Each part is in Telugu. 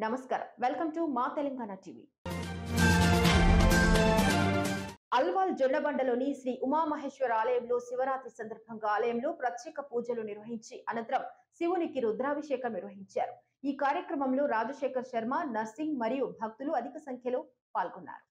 నమస్కారం వెల్కమ్ టు మా తెలంగాణ టీవీ అల్వాల్ జొన్నబండలోని శ్రీ ఉమామహేశ్వర ఆలయంలో శివరాత్రి సందర్భంగా ఆలయంలో ప్రత్యేక పూజలు నిర్వహించి అనంతరం శివునికి రుద్రాభిషేకం నిర్వహించారు। ఈ కార్యక్రమంలో రాజశేఖర్ శర్మ, నర్సింగ్ మరియు భక్తులు అధిక సంఖ్యలో పాల్గొన్నారు।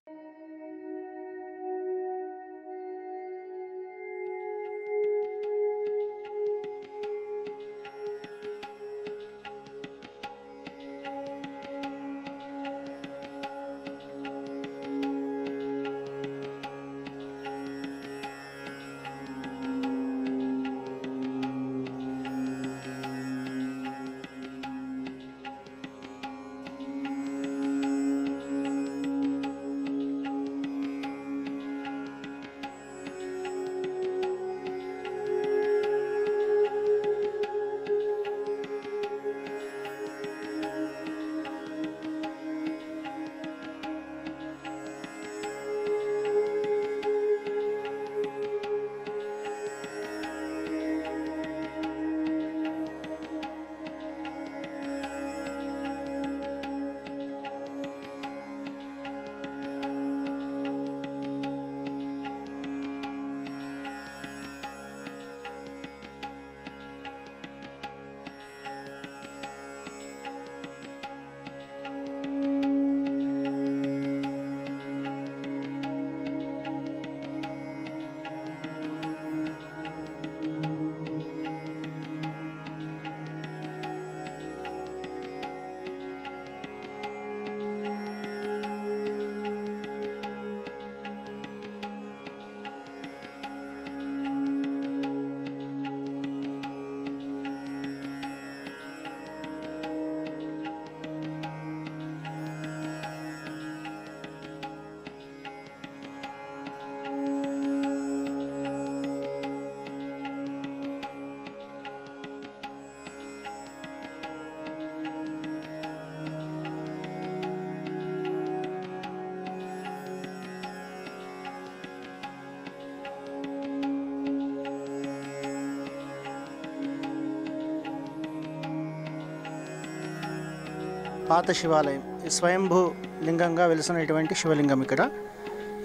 పాత శివాలయం ఈ స్వయంభూ లింగంగా వెలిసినటువంటి శివలింగం ఇక్కడ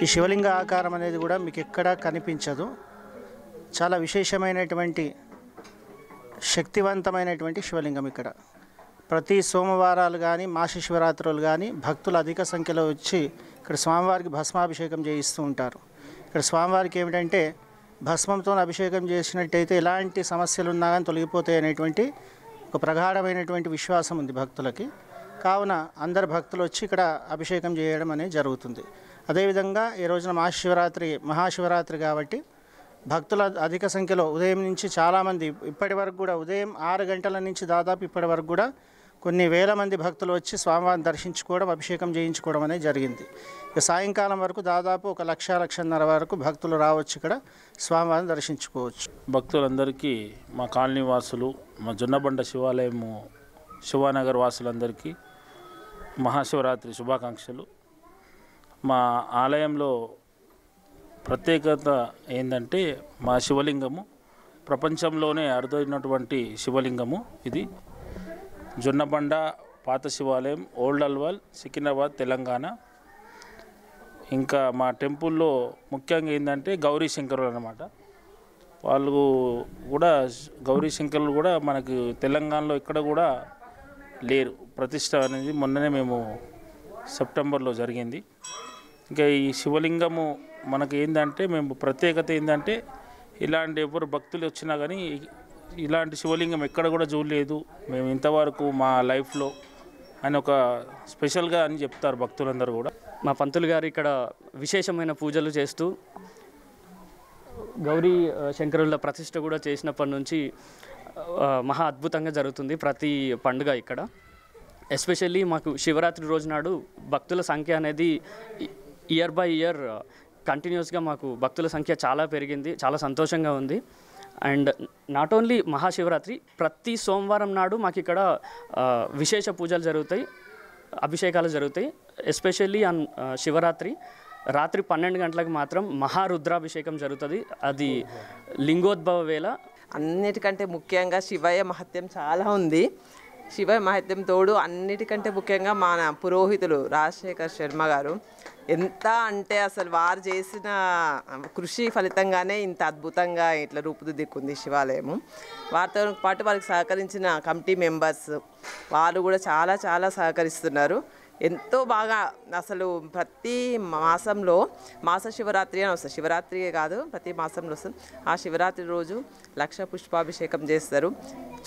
ఈ శివలింగ ఆకారం అనేది కూడా మీకు ఎక్కడా కనిపించదు। చాలా విశేషమైనటువంటి శక్తివంతమైనటువంటి శివలింగం ఇక్కడ ప్రతి సోమవారాలు కానీ మాస శివరాత్రులు కానీ భక్తులు అధిక సంఖ్యలో వచ్చి ఇక్కడ స్వామివారికి భస్మాభిషేకం చేయిస్తూ ఉంటారు। ఇక్కడ స్వామివారికి ఏమిటంటే భస్మంతో అభిషేకం చేసినట్టయితే ఎలాంటి సమస్యలు ఉన్నా కానీ తొలగిపోతాయి అనేటువంటి ఒక ప్రగాఢమైనటువంటి విశ్వాసం ఉంది భక్తులకి। కావున అందరు భక్తులు వచ్చి ఇక్కడ అభిషేకం చేయడం అనేది జరుగుతుంది। అదేవిధంగా ఈ రోజున మహాశివరాత్రి కాబట్టి భక్తుల అధిక సంఖ్యలో ఉదయం నుంచి చాలామంది ఇప్పటి వరకు కూడా ఉదయం 6 గంటల నుంచి దాదాపు ఇప్పటి వరకు కూడా కొన్ని వేల మంది భక్తులు వచ్చి స్వామివారిని దర్శించుకోవడం అభిషేకం చేయించుకోవడం అనేది జరిగింది। ఇక సాయంకాలం వరకు దాదాపు 1,00,00,000 వరకు భక్తులు రావచ్చు ఇక్కడ స్వామివారిని దర్శించుకోవచ్చు। భక్తులందరికీ మా కాలనీ వాసులు మా జొన్నబండ శివాలయము శివానగర్ వాసులందరికీ మహాశివరాత్రి శుభాకాంక్షలు। మా ఆలయంలో ప్రత్యేకత ఏంటంటే మా శివలింగము ప్రపంచంలోనే అరుదైనటువంటి శివలింగము ఇది జొన్నబండ పాత శివాలయం ఓల్డ్ అల్వాల్ సికింద్రాబాద్ తెలంగాణ। ఇంకా మా టెంపుల్లో ముఖ్యంగా ఏంటంటే గౌరీ శంకరులు అన్నమాట। వాళ్ళు కూడా గౌరీ శంకరులు కూడా మనకు తెలంగాణలో ఇక్కడ కూడా లేరు, ప్రతిష్ట అనేది మొన్ననే మేము సెప్టెంబర్లో జరిగింది। ఇంకా ఈ శివలింగము మనకు ఏంటంటే మేము ప్రత్యేకత ఏంటంటే ఇలాంటి ఎవరు భక్తులు వచ్చినా కానీ ఇలాంటి శివలింగం ఎక్కడ కూడా చూడలేదు మేము ఇంతవరకు మా లైఫ్లో అని ఒక స్పెషల్గా అని చెప్తారు భక్తులందరూ కూడా। మా పంతులు గారు ఇక్కడ విశేషమైన పూజలు చేస్తూ గౌరీ శంకరుల ప్రతిష్ట కూడా చేసినప్పటి నుంచి మహా అద్భుతంగా జరుగుతుంది ప్రతి పండుగ ఇక్కడ। ఎస్పెషల్లీ మాకు శివరాత్రి రోజు నాడు భక్తుల సంఖ్య అనేది ఇయర్ బై ఇయర్ కంటిన్యూస్గా మాకు భక్తుల సంఖ్య చాలా పెరిగింది, చాలా సంతోషంగా ఉంది। అండ్ నాట్ ఓన్లీ మహాశివరాత్రి ప్రతి సోమవారం నాడు మాకు ఇక్కడ విశేష పూజలు జరుగుతాయి, అభిషేకాలు జరుగుతాయి। ఎస్పెషల్లీ ఆన్ శివరాత్రి రాత్రి 12 గంటలకు మాత్రం మహారుద్రాభిషేకం జరుగుతుంది। అది లింగోద్భవ వేళ అన్నిటికంటే ముఖ్యంగా శివయ్య మహత్యం చాలా ఉంది। శివ మహత్యం తోడు అన్నిటికంటే ముఖ్యంగా మన పురోహితులు రాజశేఖర్ శర్మ గారు ఎంత అంటే అసలు వారు చేసిన కృషి ఫలితంగానే ఇంత అద్భుతంగా ఇట్లా రూపుదిద్దుకుంది శివాలయము. వారితో పాటు వారికి సహకరించిన కమిటీ మెంబర్స్ వాళ్ళు కూడా చాలా చాలా సహకరిస్తున్నారు. ఎంతో బాగా అసలు ప్రతి మాసంలో మాస శివరాత్రి అని వస్తుంది. శివరాత్రియే కాదు, ప్రతి మాసంలో వస్తుంది. ఆ శివరాత్రి రోజు 1,00,000 పుష్పాభిషేకం చేస్తారు.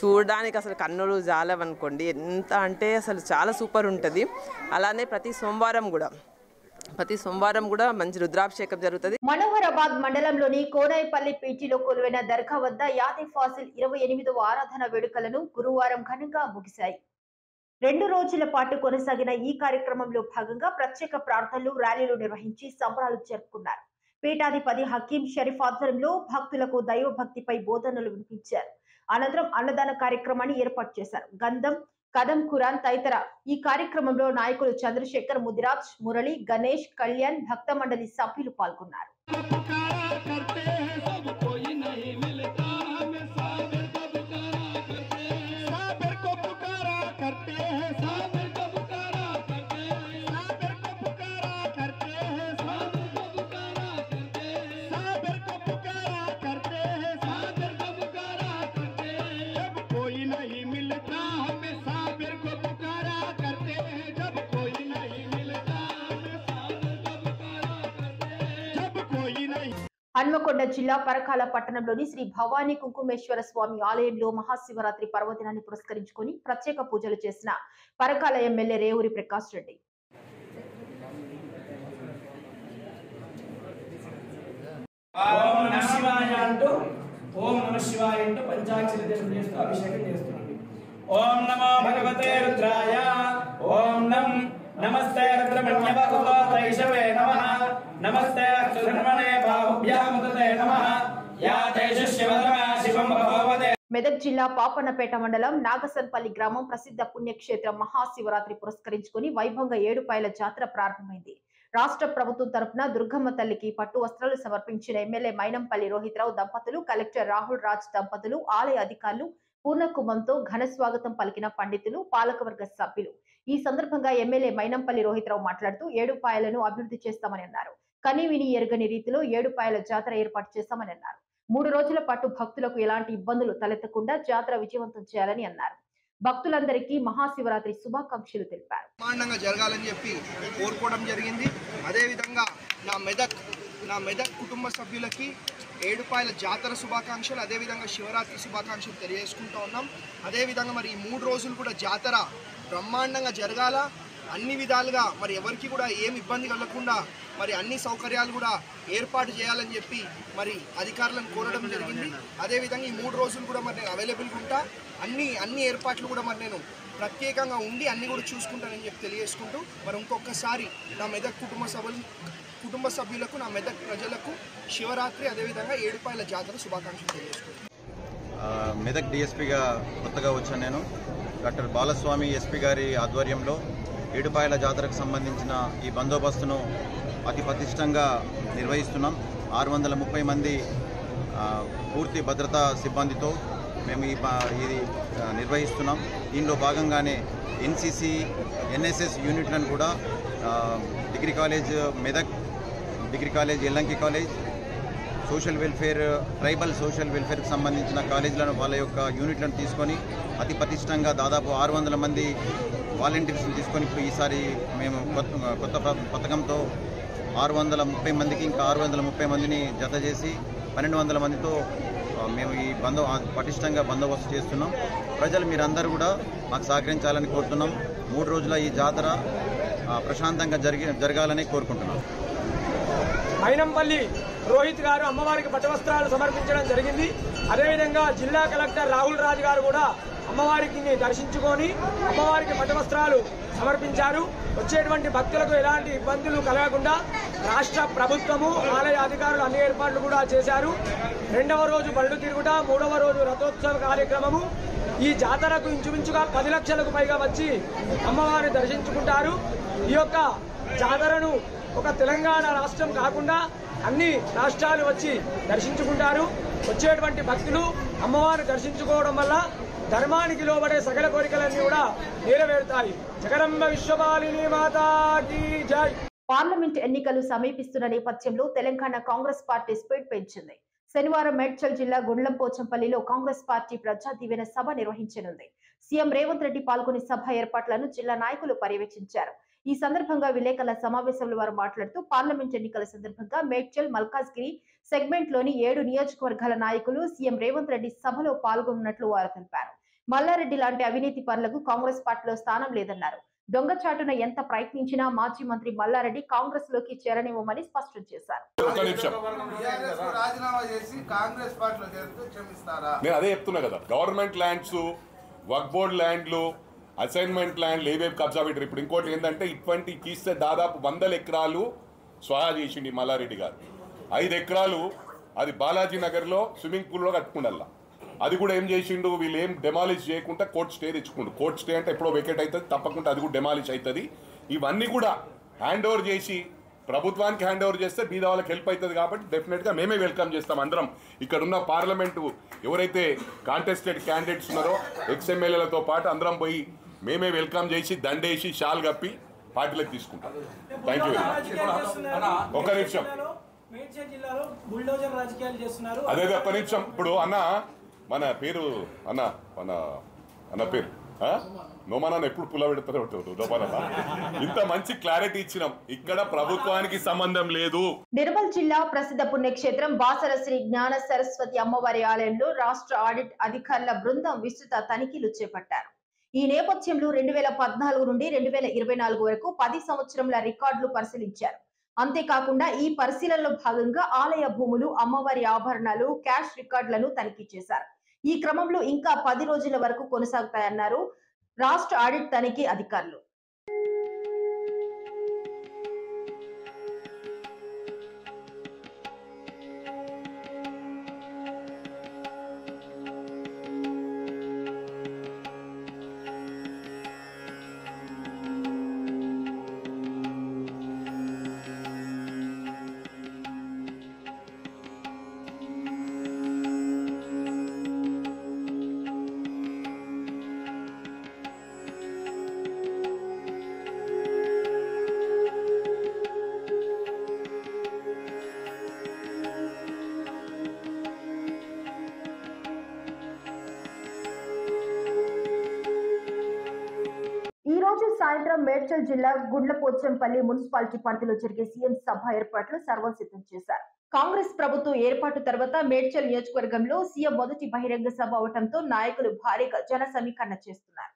చూడడానికి అసలు కన్నులు జాలవనుకోండి, ఎంత అంటే అసలు చాలా సూపర్ ఉంటుంది. అలానే ప్రతి సోమవారం కూడా మంచి రుద్రాభిషేకం జరుగుతుంది. మనోహరాబాద్ మండలంలోని కోనాయిపల్లి పీటీలో కొలువైన దర్గా వద్ద యాది ఫాసిల్ 28వ ఆరాధన వేడుకలను గురువారం ఘనంగా ముగిశాయి. 2 రోజుల పాటు కొనసాగిన ఈ కార్యక్రమంలో భాగంగా ప్రత్యేక ప్రార్థనలు, ర్యాలీలు నిర్వహించి సంబరాలు జరుపుకున్నారు. పీఠాధిపతి హకీం షరీఫ్ ఆధ్వర్యంలో భక్తులకు దైవభక్తిపై బోధనలు వినిపించారు. అనంతరం అన్నదాన కార్యక్రమాన్ని ఏర్పాటు చేశారు. గంధం, కదం ఖురాన్ తదితర ఈ కార్యక్రమంలో నాయకులు చంద్రశేఖర్, ముదిరాజ్, మురళి, గణేష్, కళ్యాణ్, భక్త మండలి సభ్యులు పాల్గొన్నారు. హన్మకొండ జిల్లా పరకాల పట్టణంలోని శ్రీ భవానీ కుంకుమేశ్వర స్వామి ఆలయంలో మహాశివరాత్రి పర్వదినాన్ని పురస్కరించుకొని ప్రత్యేక పూజలు చేసిన పరకాల ఎమ్మెల్యే రేవూరి ప్రకాష్ రెడ్డి. ఓం నమః శివాయ అంటూ పంచాక్షరి దేశం చేస్తూ అభిషేకం చేస్తున్నాడు. ఓం నమో భగవతే రుద్రాయ, ఓం నమస్తే రుద్రమణ్యవైషవే నమః, నమస్తే అక్షధర్మణే బాహుభ్యాముదతే నమః. యా తైష శివతమా శివం భగవతే. మెదక్ జిల్లా పాపన్నపేట మండలం నాగసన్పల్లి గ్రామం ప్రసిద్ధ పుణ్యక్షేత్రం మహాశివరాత్రి పురస్కరించుకుని వైభవంగా 7 పాయల జాతర ప్రారంభమైంది. రాష్ట్ర ప్రభుత్వం తరపున దుర్గమ్మ తల్లికి పట్టు వస్త్రాలు సమర్పించిన ఎమ్మెల్యే మైనంపల్లి రోహిత్రావు దంపతులు, కలెక్టర్ రాహుల్ రాజ్ దంపతులు, ఆలయ అధికారులు పూర్ణకుంభంతో ఘన స్వాగతం పలికిన పండితులు, పాలకవర్గ సభ్యులు. ఈ సందర్భంగా ఎమ్మెల్యే మైనంపల్లి రోహిత్రావు మాట్లాడుతూ 7 పాయలను అభివృద్ధి చేస్తామని అన్నారు. కనీవిని ఎరుగని రీతిలో 7 పాయల జాతర ఏర్పాటు చేస్తామని అన్నారు. 3 రోజుల పాటు భక్తులకు ఎలాంటి ఇబ్బందులు తలెత్తకుండా జాతర విజయవంతం చేయాలని అన్నారు. భక్తులందరికీ మహాశివరాత్రి శుభాకాంక్షలు తెలిపారు. బ్రహ్మాండంగా జరగాలని చెప్పి కోరుకోవడం జరిగింది. అదేవిధంగా నా మెదక్ కుటుంబ సభ్యులకి 7 పాయల జాతర శుభాకాంక్షలు, అదేవిధంగా శివరాత్రి శుభాకాంక్షలు తెలియజేసుకుంటూ ఉన్నాం. అదేవిధంగా మరి ఈ 3 రోజులు కూడా జాతర బ్రహ్మాండంగా జరగాల, అన్ని విధాలుగా మరి ఎవరికి కూడా ఏమి ఇబ్బంది కలగకుండా మరి అన్ని సౌకర్యాలు కూడా ఏర్పాటు చేయాలని చెప్పి మరి అధికారులను కోరడం జరిగింది. అదేవిధంగా ఈ 3 రోజులు కూడా మరి నేను అవైలబుల్గా ఉంటా, అన్ని ఏర్పాట్లు కూడా మరి నేను ప్రత్యేకంగా ఉండి అన్ని కూడా చూసుకుంటానని చెప్పి తెలియజేసుకుంటూ మరి ఇంకొకసారి నా మెదక్ కుటుంబ సభ్యులకు, నా మెదక్ ప్రజలకు శివరాత్రి అదేవిధంగా 7 పాయల జాతర శుభాకాంక్షలు తెలియజేసుకుంటాను. మెదక్ డిఎస్పీగా కొత్తగా వచ్చాను నేను. డాక్టర్ బాలస్వామి ఎస్పీ గారి ఆధ్వర్యంలో 7 పాయల జాతరకు సంబంధించిన ఈ బందోబస్తును అతి పటిష్టంగా నిర్వహిస్తున్నాం. 630 మంది పూర్తి భద్రతా సిబ్బందితో మేము ఇది నిర్వహిస్తున్నాం. దీనిలో భాగంగానే ఎన్సీసీ, ఎన్ఎస్ఎస్ యూనిట్లను కూడా degree college Medak, degree college Ellanki college, social welfare, tribal social వెల్ఫేర్కి సంబంధించిన కాలేజీలను వాళ్ళ యొక్క యూనిట్లను తీసుకొని అతి పటిష్టంగా దాదాపు 600 మంది వాలంటీర్స్ని తీసుకొని ఇప్పుడు ఈసారి మేము కొత్త పథకంతో 630 మందికి ఇంకా 630 మందిని జత చేసి 1200 మందితో మేము ఈ పటిష్టంగా బందోబస్తు చేస్తున్నాం. ప్రజలు మీరందరూ కూడా మాకు సహకరించాలని కోరుతున్నాం. 3 రోజుల ఈ జాతర ప్రశాంతంగా జరగాలని కోరుకుంటున్నాం. మైనంపల్లి రోహిత్ గారు అమ్మవారికి పట్టవస్త్రాలు సమర్పించడం జరిగింది. అదేవిధంగా జిల్లా కలెక్టర్ రాహుల్ రాజ్ గారు కూడా అమ్మవారికి దర్శించుకొని అమ్మవారికి పట్టవస్త్రాలు సమర్పించారు. వచ్చేటువంటి భక్తులకు ఎలాంటి ఇబ్బందులు కలగకుండా రాష్ట్ర ప్రభుత్వము, ఆలయ అధికారులు అన్ని ఏర్పాట్లు కూడా చేశారు. 2వ రోజు బళ్ళు తిరుగుట, 3వ రోజు రథోత్సవ కార్యక్రమము. ఈ జాతరకు ఇంచుమించుగా 10 లక్షలకు పైగా వచ్చి అమ్మవారిని దర్శించుకుంటారు. ఈ యొక్క జాతరను ఒక తెలంగాణ రాష్ట్రం కాకుండా అన్ని రాష్ట్రాలు వచ్చి దర్శించుకుంటారు. వచ్చేటువంటి భక్తులు అమ్మవారిని దర్శించుకోవడం వల్ల ధర్మానికి లోబడే సకల కోరికలన్నీ కూడా నెరవేరుతాయి. జగదంబ విశ్వపాలిని మాతాకి జై. పార్లమెంట్ ఎన్నికలు సమీపిస్తున్న నేపథ్యంలో తెలంగాణ కాంగ్రెస్ పార్టీ స్పీడ్ పెంచింది. శనివారం మేడ్చల్ జిల్లా గుండ్లంపోచంపల్లిలో కాంగ్రెస్ పార్టీ ప్రజా దీవెన సభ నిర్వహించనుంది. సీఎం రేవంత్ రెడ్డి పాల్గొని సభ ఏర్పాట్లను జిల్లా నాయకులు పర్యవేక్షించారు. ఈ సందర్భంగా విలేకరుల సమావేశంలో వారు మాట్లాడుతూ పార్లమెంట్ ఎన్నికల సందర్భంగా మేడ్చల్, మల్కాజ్గిరి సెగ్మెంట్ లోని 7 నియోజకవర్గాల నాయకులు సీఎం రేవంత్ రెడ్డి సభలో పాల్గొన్నట్లు వారు తెలిపారు. మల్లారెడ్డి లాంటి అవినీతి పరులకు కాంగ్రెస్ పార్టీలో స్థానం లేదన్నారు. దొంగచాటున ఎంత ప్రయత్నించినా మాజీ మంత్రి మల్లారెడ్డి కాంగ్రెస్ లోకి చేరనివ్వమని స్పష్టం చేశారు. నేను అదే చెప్తున్నా కదా, గవర్నమెంట్ ల్యాండ్స్, వక్ఫ్ బోర్డ్ ల్యాండ్లు, అసైన్మెంట్ ల్యాండ్లు ఏవేవి కబ్జా పెట్టారు. ఇప్పుడు ఇంకోటి ఏంటంటే ఇటువంటి తీస్తే దాదాపు 100 ఎకరాలు స్వాహా చేసిండి మల్లారెడ్డి గారు. 5 ఎకరాలు అది బాలాజీ నగర్లో స్విమ్మింగ్ పూల్లో కట్టుకుండల్లా. అది కూడా ఏం చేసిండు, వీళ్ళు ఏం డెమాలిష్ చేయకుండా కోర్ట్ స్టే తెచ్చుకుండు. కోర్ట్ స్టే అంటే ఎప్పుడో వెకేట్ అవుతుంది, తప్పకుండా అది కూడా డెమాలిష్ అవుతుంది. ఇవన్నీ కూడా హ్యాండ్ ఓవర్ చేసి ప్రభుత్వానికి హ్యాండ్ ఓవర్ చేస్తే బీద వాళ్ళకి హెల్ప్ అవుతుంది. కాబట్టి డెఫినెట్గా మేమే వెల్కమ్ చేస్తాం. అందరం ఇక్కడ ఉన్న పార్లమెంటు ఎవరైతే కాంటెస్టెడ్ క్యాండిడేట్స్ ఉన్నారో ఎక్స్ఎమ్మెల్యేలతో పాటు అందరం పోయి మేమే వెల్కమ్ చేసి దండేసి షాల్ కప్పి పార్టీలకు తీసుకుంటాం. Thank you very much. ఒక నిమిషం అదే ఒక్క నిమిషం. ఇప్పుడు అన్న మన పేరు అన్న పేరు నోమానా ఎప్పుడు పుల్ల పెడతారో నోమానా. ఇంత మంచి క్లారిటీ ఇచ్చినాం. ఇక్కడ ప్రభుత్వానికి సంబంధం లేదు. నిర్మల్ జిల్లా ప్రసిద్ధ పుణ్యక్షేత్రం బాసర శ్రీ జ్ఞాన సరస్వతి అమ్మవారి ఆలయంలో రాష్ట్ర ఆడిట్ అధికారుల బృందం విస్తృత తనిఖీలు చేపట్టారు. ఈ నేపథ్యంలో 2014 నుండి 2024 వరకు 10 సంవత్సరముల రికార్డులు పరిశీలించారు. అంతేకాకుండా ఈ పరిశీలనలో భాగంగా ఆలయ భూములు, అమ్మవారి ఆభరణాలు, క్యాష్ రికార్డులను తనిఖీ చేశారు. ఈ క్రమంలో ఇంకా 10 రోజుల వరకు కొనసాగుతాయన్నారు రాష్ట్ర ఆడిట్ తనిఖీ అధికారులు. ఈ రోజు సాయంత్రం మేడ్చల్ జిల్లా గుండ్లపోచంపల్లి మున్సిపాలిటీ పరిధిలో జరిగే సీఎం సభ ఏర్పాట్లు సర్వం సిద్ధం చేశారు. కాంగ్రెస్ ప్రభుత్వం ఏర్పాటు తర్వాత మేడ్చల్ నియోజకవర్గంలో సీఎం మొదటి బహిరంగ సభ అవడంతో నాయకులు భారీగా జన సమీకరణ చేస్తున్నారు.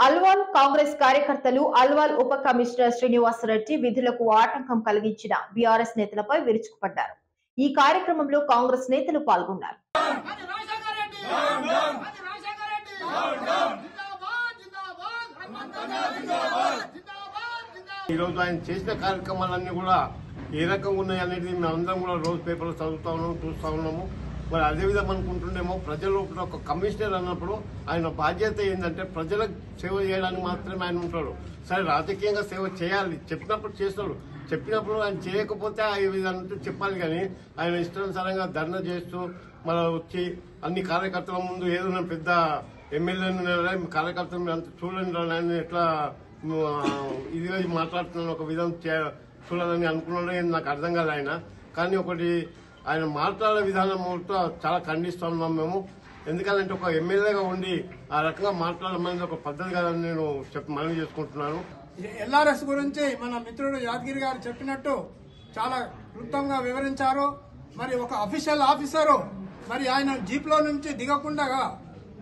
అల్వాల్ కాంగ్రెస్ కార్యకర్తలు అల్వాల్ ఉప కమిషనర్ శ్రీనివాసరెడ్డి విధులకు ఆటంకం కలిగించిన బీఆర్ఎస్ నేతలపై విరుచుకుపడ్డారు. ఈ కార్యక్రమంలో కాంగ్రెస్ నేతలు పాల్గొన్నారు. ఈరోజు ఆయన చేసిన కార్యక్రమాలన్నీ కూడా ఏ రకంగా ఉన్నాయి అనేది మేమందరం కూడా రోజు పేపర్లో చదువుతా ఉన్నాము, చూస్తూ ఉన్నాము. మరి అదేవిధంగా అనుకుంటుండేమో ప్రజలు ఒక కమిషనర్ అన్నప్పుడు ఆయన బాధ్యత ఏంటంటే ప్రజలకు సేవ చేయడానికి మాత్రమే ఆయన ఉంటాడు. సరే రాజకీయంగా సేవ చేయాలి, చెప్పినప్పుడు చేస్తాడు, చెప్పినప్పుడు ఆయన చేయకపోతే ఆ విధంగా చెప్పాలి. కానీ ఆయన ఇష్టానుసారంగా ధర్నా చేస్తూ మళ్ళీ వచ్చి అన్ని కార్యకర్తల ముందు ఏదైనా పెద్ద ఎమ్మెల్యేలు కార్యకర్తలు అంత చూడండి ఆయన ఎట్లా ఇదిగా మాట్లాడుతున్నాను ఒక విధం చూడాలని అనుకున్నాడు. నాకు అర్థం కాదు ఆయన. కానీ ఒకటి ఆయన మాట్లాడే విధానం చాలా ఖండిస్తున్నాం మేము. ఎందుకంటే ఒక ఎమ్మెల్యేగా ఉండి ఆ రకంగా మాట్లాడమనేది ఒక పద్ధతి కాదని నేను మనవి చేసుకుంటున్నాను. ఎల్ఆర్ఎస్ గురించి మన మిత్రుడు యాదగిరి గారు చెప్పినట్టు చాలా క్లుప్తంగా వివరించారు. మరి ఒక అఫీషియల్ ఆఫీసరు మరి ఆయన జీప్లో నుంచి దిగకుండా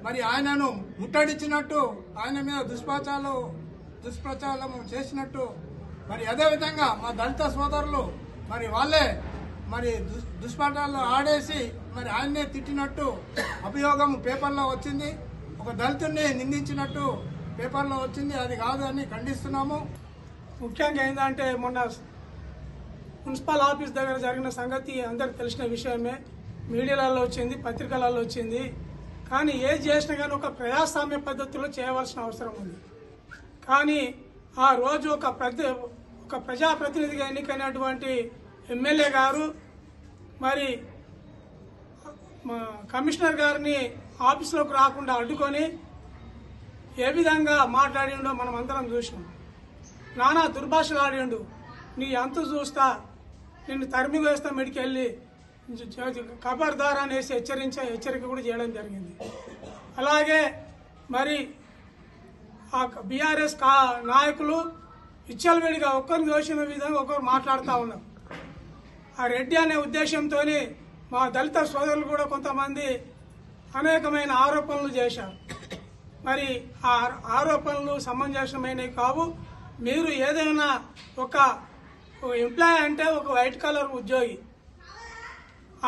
మరి ఆయనను ముట్టడించినట్టు, ఆయన మీద దుష్ప్రచారం చేసినట్టు మరి అదేవిధంగా మా దళిత సోదరులు మరి వాళ్ళే మరి దుష్పాఠాల్లో ఆడేసి మరి ఆయన్నే తిట్టినట్టు అభియోగం పేపర్లో వచ్చింది. ఒక దళితుడిని నిందించినట్టు పేపర్లో వచ్చింది. అది కాదు అని ఖండిస్తున్నాము. ముఖ్యంగా ఏంటంటే మొన్న మున్సిపల్ ఆఫీస్ దగ్గర జరిగిన సంగతి అందరికి తెలిసిన విషయమే. మీడియాలలో వచ్చింది, పత్రికలలో వచ్చింది. కానీ ఏది చేసినా కానీ ఒక ప్రజాస్వామ్య పద్ధతిలో చేయవలసిన అవసరం ఉంది. కానీ ఆ రోజు ఒక ప్రజాప్రతినిధిగా ఎన్నికైనటువంటి ఎమ్మెల్యే గారు మరి కమిషనర్ గారిని ఆఫీసులోకి రాకుండా అడ్డుకొని ఏ విధంగా మాట్లాడిండో మనం అందరం చూసినాం. నానా దుర్భాషలు ఆడిండు. నీ అంత చూస్తా, నిన్ను తరిమి వేస్తా, మెడికెళ్ళి ఖబర్దార్ అనేసి హెచ్చరిక కూడా చేయడం జరిగింది. అలాగే మరి ఆ బీఆర్ఎస్ నాయకులు విచ్చలవిడిగా ఒక్కరిని దోషిన విధంగా ఒకరు మాట్లాడుతూ ఉన్నారు. ఆ రెడ్డి అనే ఉద్దేశంతో మా దళిత సోదరులు కూడా కొంతమంది అనేకమైన ఆరోపణలు చేశారు. మరి ఆ ఆరోపణలు సమంజసమైనవి కావు. మీరు ఏదైనా ఒక ఎంప్లాయీ అంటే ఒక వైట్ కలర్ ఉద్యోగి,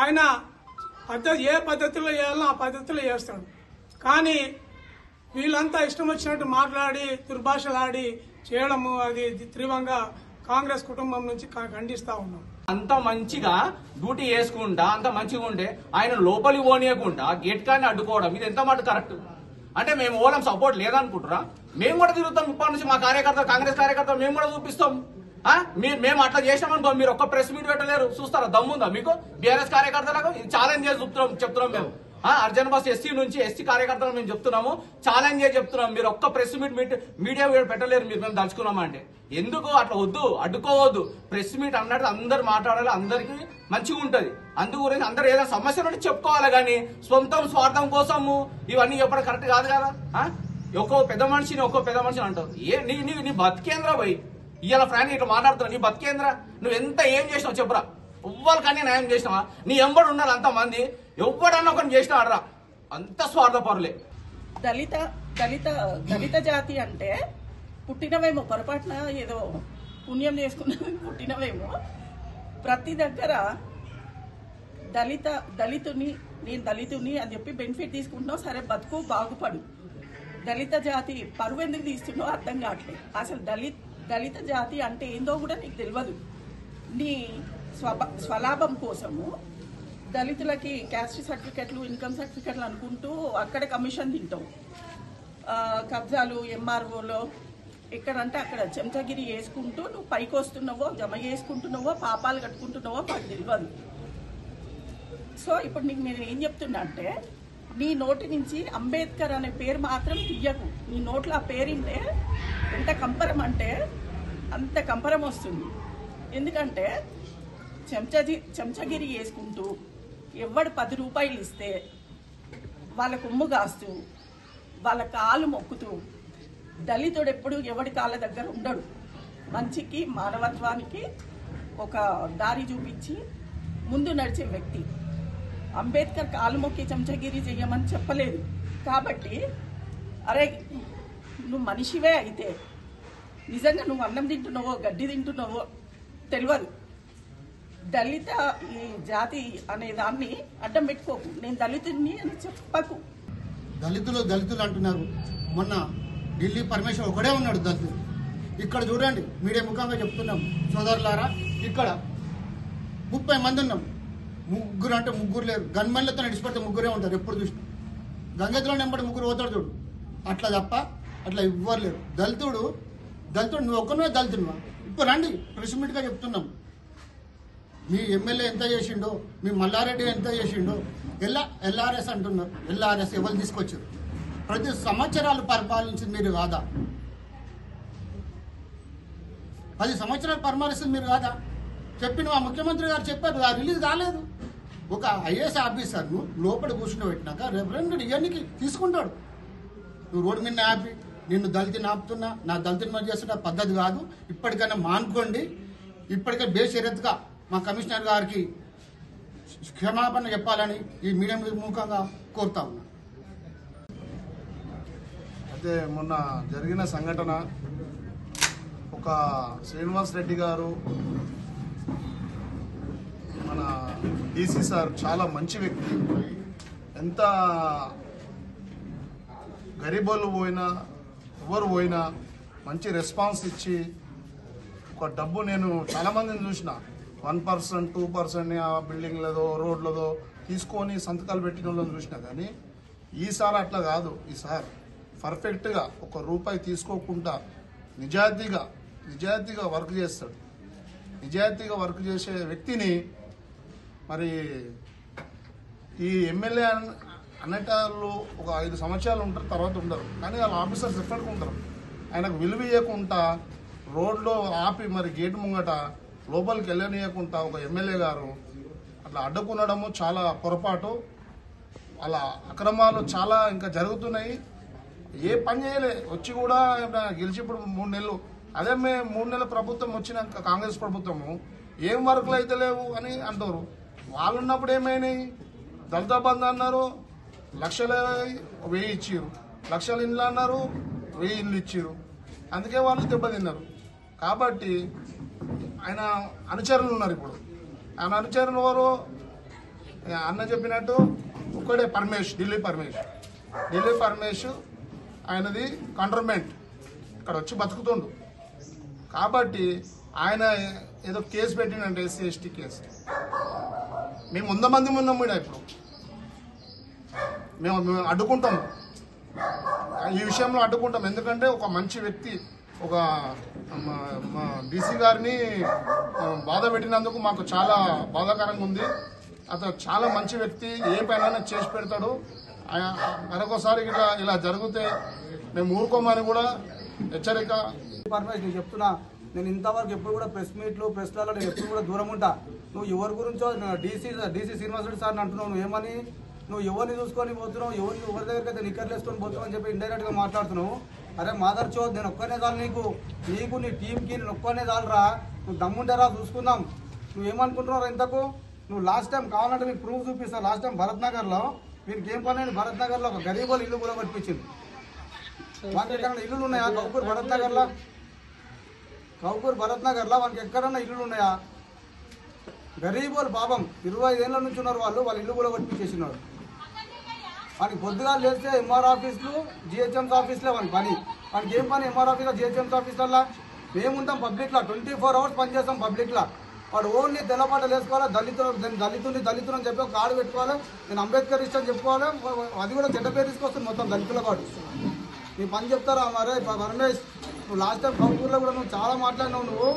ఆయన ఏ పద్ధతిలో చేయాలో ఆ పద్ధతిలో చేస్తాడు. కానీ వీళ్ళంతా ఇష్టం వచ్చినట్టు మాట్లాడి దుర్భాషలాడి చేయడము అది తీవ్రంగా కాంగ్రెస్ కుటుంబం నుంచి ఖండిస్తా ఉన్నాం. అంత మంచిగా డ్యూటీ చేసుకుంటా అంత మంచిగా ఉంటే ఆయన లోపలికి పోనీయకుండా గేట్ కాని అడ్డుకోవడం ఇది ఎంత మాట కరెక్ట్? అంటే మేము ఓలం సపోర్ట్ లేదనుకుంటారా? మేము కూడా తిరుగుతాం ఇప్పటి నుంచి. మా కార్యకర్తలు, కాంగ్రెస్ కార్యకర్తలు మేము కూడా చూపిస్తాం. మేము అట్లా చేసినామనుకో మీరు ఒక్క ప్రెస్ మీట్ పెట్టలేరు. చూస్తారా? దమ్ముందా మీకు? బీఆర్ఎస్ కార్యకర్తలకు ఛాలెంజ్ చేసి చెప్తున్నాం మేము. అర్జున్ బాస్ ఎస్సీ నుంచి ఎస్టీ కార్యకర్తలు మేము చెప్తున్నాము, ఛాలెంజ్ చేసి చెప్తున్నాం. మీరు ఒక్క ప్రెస్ మీడియా పెట్టలేరు మీరు. మేము దలుచుకున్నామంటే ఎందుకు అట్లా వద్దు, అడ్డుకోవద్దు. ప్రెస్ మీట్ అన్నట్టు అందరు మాట్లాడాలి, అందరికి మంచిగా ఉంటది. అందు గురించి అందరు ఏదైనా సమస్య నుండి చెప్పుకోవాలి. కానీ సొంతం స్వార్థం కోసము ఇవన్నీ చెప్పడం కరెక్ట్ కాదు కదా. ఒక్కో పెద్ద మనిషిని అంటారు. నీ బతికేంద్ర పోయి ఇవాళ ఫ్రాంక్ ఇట్లా మాట్లాడుతున్నావు. నీ బతికేంద్ర నువ్వు ఎంత ఏం చేసినావు చెప్పురా? ఎవ్వరికన్నా న్యాయం చేసినావా? నీ ఎంబడి ఉన్నారు అంతమంది, ఎవ్వడన్నా ఒకరిని చేసినా అడరా. అంత స్వార్థపరులే. దళిత జాతి అంటే పుట్టినవేమో పొరపాటున ఏదో పుణ్యం చేసుకున్న పుట్టినవేమో. ప్రతి దగ్గర నేను దళితుని అని చెప్పి బెనిఫిట్ తీసుకుంటున్నావు. సరే బతుకు, బాగుపడు. దళిత జాతి పరువు ఎందుకు తీస్తున్నావు అర్థం కావట్లేదు. అసలు దళిత జాతి అంటే ఏందో కూడా నీకు తెలియదు. నీ స్వలాభం కోసము దళితులకి క్యాస్ట్ సర్టిఫికెట్లు, ఇన్కమ్ సర్టిఫికెట్లు అనుకుంటూ అక్కడ కమిషన్ తింటావు. కబ్జాలు ఎంఆర్ఓలో ఎక్కడంటే అక్కడ చెంచగిరి వేసుకుంటూ నువ్వు పైకి వస్తున్నావో, జమ చేసుకుంటున్నావో, పాపాలు కట్టుకుంటున్నావో మాకు తెలియదు. సో ఇప్పుడు నీకు నేను ఏం చెప్తున్నా అంటే, నీ నోటి నుంచి అంబేద్కర్ అనే పేరు మాత్రం తీయకు. నీ నోట్లో ఆ పేరింటే ఎంత కంపరం అంటే అంత కంపరం వస్తుంది. ఎందుకంటే చెంచగిరి వేసుకుంటూ ఎవడు 10 రూపాయలు ఇస్తే వాళ్ళ కొమ్ము కాస్తూ వాళ్ళ కాలు మొక్కుతూ, దళితుడు ఎప్పుడు ఎవడి కాళ్ళ దగ్గర ఉండడు. మంచికి, మానవత్వానికి ఒక దారి చూపించి ముందు నడిచే వ్యక్తి. అంబేద్కర్ కాలు మొక్కి చెంచగిరి చెయ్యమని చెప్పలేదు. కాబట్టి అరే నువ్వు మనిషివే అయితే నిజంగా నువ్వు అన్నం తింటున్నావో గడ్డి తింటున్నావో తెలియదు. దళిత ఈ జాతి అనే దాన్ని అడ్డం పెట్టుకోకు. నేను దళితుడిని అని చెప్పకు. దళితులు అంటున్నారు. మొన్న ఢిల్లీ పరమేశ్వర్ ఒకడే ఉన్నాడు దళితుడు. ఇక్కడ చూడండి, మీడియా ముఖంగా చెప్తున్నాం సోదరులారా, ఇక్కడ 30 మంది ఉన్నాం. ముగ్గురు అంటే ముగ్గురు లేరు. గన్మెన్లతో నడిచిపెడితే ముగ్గురే ఉంటారు ఎప్పుడు చూసినా. గంగెత్తులో నెంబడి ముగ్గురు పోతాడు చూడు. అట్లా తప్ప అట్లా ఎవ్వరు లేరు. దళితుడు నువ్వు ఒక్కనే దళితుడువా? ఇప్పుడు రండి, ప్రెస్ మీట్గా చెప్తున్నాం. మీ ఎమ్మెల్యే ఎంత చేసిండో, మీ మల్లారెడ్డి ఎంత చేసిండో. ఎల్ఆర్ఎస్ అంటున్నారు. ఎల్ఆర్ఎస్ ఎవరు తీసుకొచ్చారు? 10 సంవత్సరాలు పరిపాలించింది మీరు కాదా? 10 సంవత్సరాలు పరిపాలిస్తుంది మీరు కాదా? చెప్పిన మా ముఖ్యమంత్రి గారు చెప్పారు, ఆ రిలీజ్ కాలేదు. ఒక ఐఏఎస్ ఆఫీసర్ను లోపల కూర్చుని పెట్టినాక రెఫరెండెడ్ ఇవన్నీ తీసుకుంటాడు. నువ్వు రోడ్డు మీద ఆపి నిన్ను దళితుని ఆపుతున్నా, నా దళితుని మీద చేస్తున్న పద్ధతి కాదు. ఇప్పటికైనా మానుకోండి. ఇప్పటికే బేషరత్గా మా కమిషనర్ గారికి క్షమాపణ చెప్పాలని ఈ మీడియా ముఖంగా కోరుతా ఉన్నా. అయితే మొన్న జరిగిన సంఘటన, ఒక ఒక శ్రీనివాస్ రెడ్డి గారు మన డీసీ సార్ చాలా మంచి వ్యక్తి. ఎంత గరీబోళ్ళు పోయినా ఎవరు పోయినా మంచి రెస్పాన్స్ ఇచ్చి ఒక డబ్బు నేను చాలామందిని చూసిన 1%, 2% ఆ బిల్డింగ్లదో రోడ్లదో తీసుకొని సంతకాలు పెట్టిన వాళ్ళని చూసిన. కానీ ఈసారి అట్లా కాదు. ఈసారి పర్ఫెక్ట్గా ₹1 తీసుకోకుండా నిజాయితీగా వర్క్ చేస్తాడు. నిజాయితీగా వర్క్ చేసే వ్యక్తిని మరి ఈ ఎమ్మెల్యే అనేటాళ్ళు ఒక 5 సంవత్సరాలు ఉంటారు, తర్వాత ఉండరు. కానీ వాళ్ళ ఆఫీసర్స్ ఎప్పటికీ ఉంటారు. ఆయనకు విలువ ఇవ్వకుండా రోడ్లో ఆపి మరి గేటు ముంగట లోపలికి వెళ్ళనీయకుండా ఒక ఎమ్మెల్యే గారు అట్లా అడ్డుకునడము చాలా పొరపాటు. అలా అక్రమాలు చాలా ఇంకా జరుగుతున్నాయి. ఏ పని చేయలే, వచ్చి కూడా గెలిచి ఇప్పుడు 3 నెలలు. అదే 3 నెలల ప్రభుత్వం వచ్చినాక కాంగ్రెస్ ప్రభుత్వము ఏం వర్కులు అయితే లేవు అని అంటారు. వాళ్ళు ఉన్నప్పుడు ఏమైనాయి? దళిత బంధు అన్నారు, 1,00,000 ఇచ్చారు, 1,00,000 ఇండ్లు అన్నారు, 1000 ఇండ్లు ఇచ్చారు. అందుకే వాళ్ళు దెబ్బతిన్నారు. కాబట్టి ఆయన అనుచరులు ఉన్నారు. ఇప్పుడు ఆయన అనుచరులు ఎవరు? అన్న చెప్పినట్టు ఒక్కడే ఢిల్లీ పరమేష్ ఆయనది కంట్రోన్మెంట్ ఇక్కడ వచ్చి బతుకుతుండు. కాబట్టి ఆయన ఏదో కేసు పెట్టినంటే SC ST కేసు. మేము 100 మంది ఉన్నాం కూడా. ఇప్పుడు మేము అడ్డుకుంటాం, ఈ విషయంలో అడ్డుకుంటాం. ఎందుకంటే ఒక మంచి వ్యక్తి ఒక డీసీ గారిని బాధ పెట్టినందుకు మాకు చాలా బాధాకరంగా ఉంది. అతను చాలా మంచి వ్యక్తి, ఏ పైన చేసి పెడతాడు. మరొకసారి ఇలా జరిగితే మేము ఊరుకోమని కూడా హెచ్చరిక. పరమేష్ నేను చెప్తున్నా, నేను ఇంతవరకు ఎప్పుడు కూడా ప్రెస్ మీట్లు ప్రెస్లలో నేను ఎప్పుడు కూడా దూరం ఉంటా. నువ్వు ఎవరి గురించో డీసీ శ్రీనివాస్ రెడ్డి సార్ని అంటున్నావు. నువ్వు ఏమని నువ్వు ఎవరిని చూసుకొని పోతున్నావు, ఎవరి దగ్గరికి అయితే నిక్కర్లు వేసుకొని పోతున్నావు అని చెప్పి ఇండైరెక్ట్గా మాట్లాడుతున్నావు. అరే మాదర్ చో, నేను ఒక్కనే చాలు నీకు నీ టీంకి నేను ఒక్కనే చాలురా. నువ్వు దమ్ముంటారా చూసుకుందాం. నువ్వు ఏమనుకుంటున్నావు ఇంతకు? నువ్వు లాస్ట్ టైం కావాలంటే నీకు ప్రూఫ్ చూపిస్తావు. లాస్ట్ టైం భరత్ నగర్లో వీరికి ఏం పని అయింది? భరత్ నగర్లో ఒక గరీబోలు ఇల్లు కూడా పట్టించింది. వానికి ఎక్కడన్నా ఇల్లులు ఉన్నాయా? కౌకూర్ భరత్ నగర్లో వానికి ఎక్కడన్నా ఇల్లులు ఉన్నాయా? గరీబోలు పాపం 25 ఏళ్ళ నుంచి ఉన్నారు వాళ్ళు ఇల్లు కూడా పట్టించేసినారు. వానికి పొద్దుగా లేస్తే MR ఆఫీసులు GHMS ఆఫీసులే వానికి పని. వానికి ఏం పని? MR ఆఫీస్లో GHMS ఆఫీసులలో మేముంటాం పబ్లిక్లో 24 hours పనిచేస్తాం పబ్లిక్లో. వాడు ఓన్లీ తెల్లపాటలు వేసుకోవాలి, దళితుని అని చెప్పి ఒక కార్డు పెట్టుకోవాలి, నేను అంబేద్కర్ ఇష్టం చెప్పుకోవాలి. అది కూడా చెడ్డ పేరు తీసుకొస్తుంది మొత్తం దళితుల పాటు. నీ పని చెప్తారా మరే పరమేష్? నువ్వు లాస్ట్ టైం కౌకూర్లో కూడా నువ్వు చాలా మాట్లాడినావు.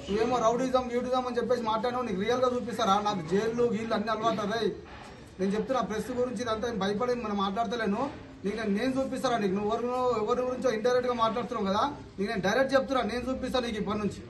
నువ్వేమో రౌడీజం అని చెప్పేసి మాట్లాడినావు. నీకు రియల్గా చూపిస్తారా? నాకు జైళ్ళు గీళ్ళు అన్నీ అలవాటు రే. నేను చెప్తున్నా ప్రెస్ గురించి ఇదంతా నేను భయపడి మనం మాట్లాడతలేను. నీకు నేను చూపిస్తారా? నీకు నువ్వు ఎవరి గురించో ఇండైరెక్ట్గా మాట్లాడుతున్నావు కదా, నీకు నేను డైరెక్ట్ చెప్తున్నా, నేను చూపిస్తాను నీకు ఇప్పటి నుంచి.